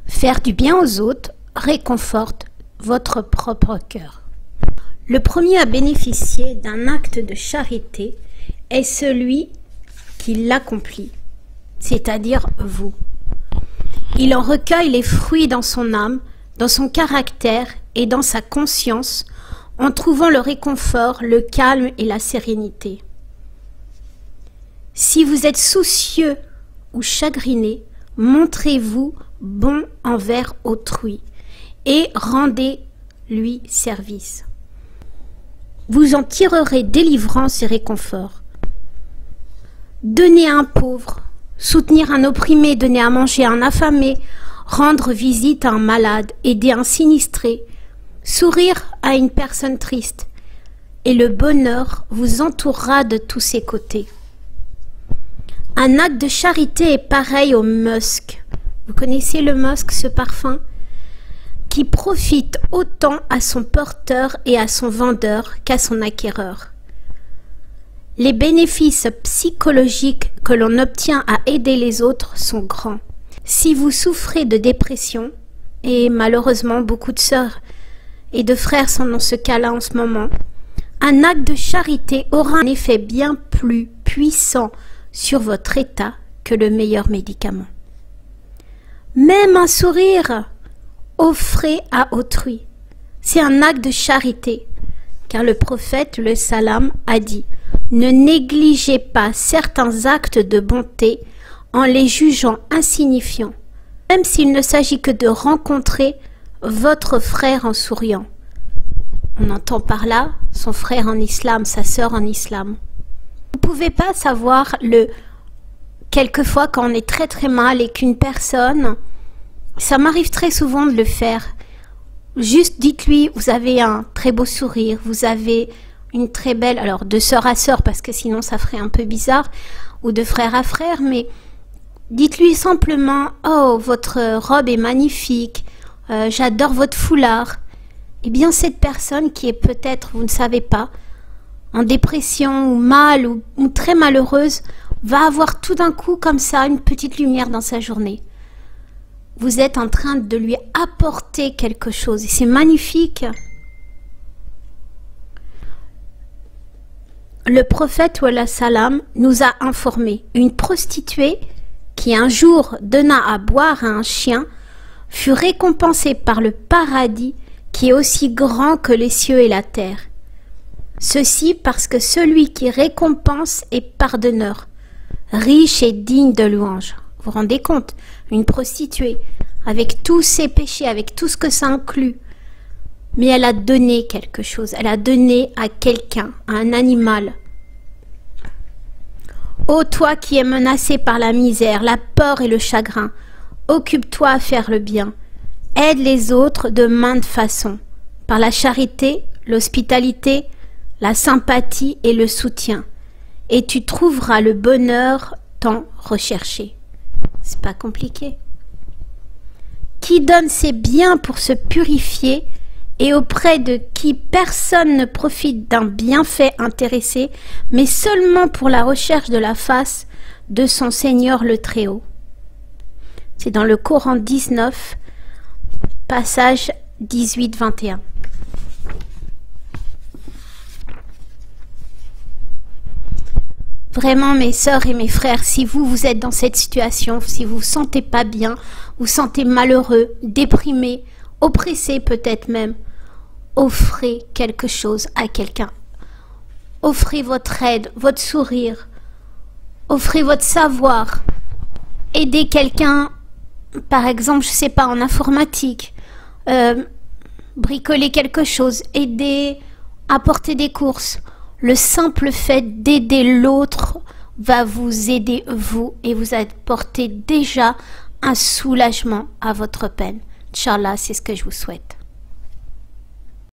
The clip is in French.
Faire du bien aux autres réconforte votre propre cœur. Le premier à bénéficier d'un acte de charité est celui qui l'accomplit, c'est-à-dire vous. Il en recueille les fruits dans son âme, dans son caractère et dans sa conscience, en trouvant le réconfort, le calme et la sérénité. Si vous êtes soucieux ou chagriné, montrez-vous bon envers autrui et rendez-lui service. Vous en tirerez délivrance et réconfort. Donnez à un pauvre, soutenir un opprimé, donner à manger à un affamé, rendre visite à un malade, aider un sinistré, sourire à une personne triste, et le bonheur vous entourera de tous ses côtés. Un acte de charité est pareil au musc. Vous connaissez le musc, ce parfum, qui profite autant à son porteur et à son vendeur qu'à son acquéreur. Les bénéfices psychologiques que l'on obtient à aider les autres sont grands. Si vous souffrez de dépression, et malheureusement beaucoup de sœurs et de frères sont dans ce cas-là en ce moment, un acte de charité aura un effet bien plus puissant sur votre état que le meilleur médicament. Même un sourire, offrez à autrui. C'est un acte de charité, car le prophète, le salam, a dit « Ne négligez pas certains actes de bonté en les jugeant insignifiants, même s'il ne s'agit que de rencontrer votre frère en souriant. » On entend par là son frère en islam, sa sœur en islam. Vous ne pouvez pas savoir quelquefois quand on est très très mal et qu'une personne, ça m'arrive très souvent de le faire, juste dites-lui, vous avez un très beau sourire, vous avez une très belle, alors de sœur à sœur parce que sinon ça ferait un peu bizarre, ou de frère à frère, mais dites-lui simplement, oh votre robe est magnifique, j'adore votre foulard. Eh bien cette personne qui est peut-être, vous ne savez pas, en dépression ou mal ou très malheureuse, va avoir tout d'un coup comme ça une petite lumière dans sa journée. Vous êtes en train de lui apporter quelque chose et c'est magnifique. Le prophète Wallah Salam nous a informé, une prostituée qui un jour donna à boire à un chien fut récompensée par le paradis qui est aussi grand que les cieux et la terre. Ceci parce que celui qui récompense est pardonneur, riche et digne de louange. Vous vous rendez compte? Une prostituée, avec tous ses péchés, avec tout ce que ça inclut, mais elle a donné quelque chose, elle a donné à quelqu'un, à un animal. Ô toi qui es menacé par la misère, la peur et le chagrin, occupe-toi à faire le bien. Aide les autres de maintes façons, par la charité, l'hospitalité, la sympathie et le soutien, et tu trouveras le bonheur tant recherché. C'est pas compliqué. Qui donne ses biens pour se purifier et auprès de qui personne ne profite d'un bienfait intéressé, mais seulement pour la recherche de la face de son Seigneur le Très-Haut. C'est dans le Coran 19, passage 18-21. Vraiment, mes sœurs et mes frères, si vous êtes dans cette situation, si vous vous sentez pas bien, vous sentez malheureux, déprimé, oppressé peut-être même, offrez quelque chose à quelqu'un. Offrez votre aide, votre sourire, offrez votre savoir. Aidez quelqu'un, par exemple, je sais pas, en informatique, bricoler quelque chose, aider, apporter des courses. Le simple fait d'aider l'autre va vous aider vous et vous apporter déjà un soulagement à votre peine. Inch'Allah, c'est ce que je vous souhaite.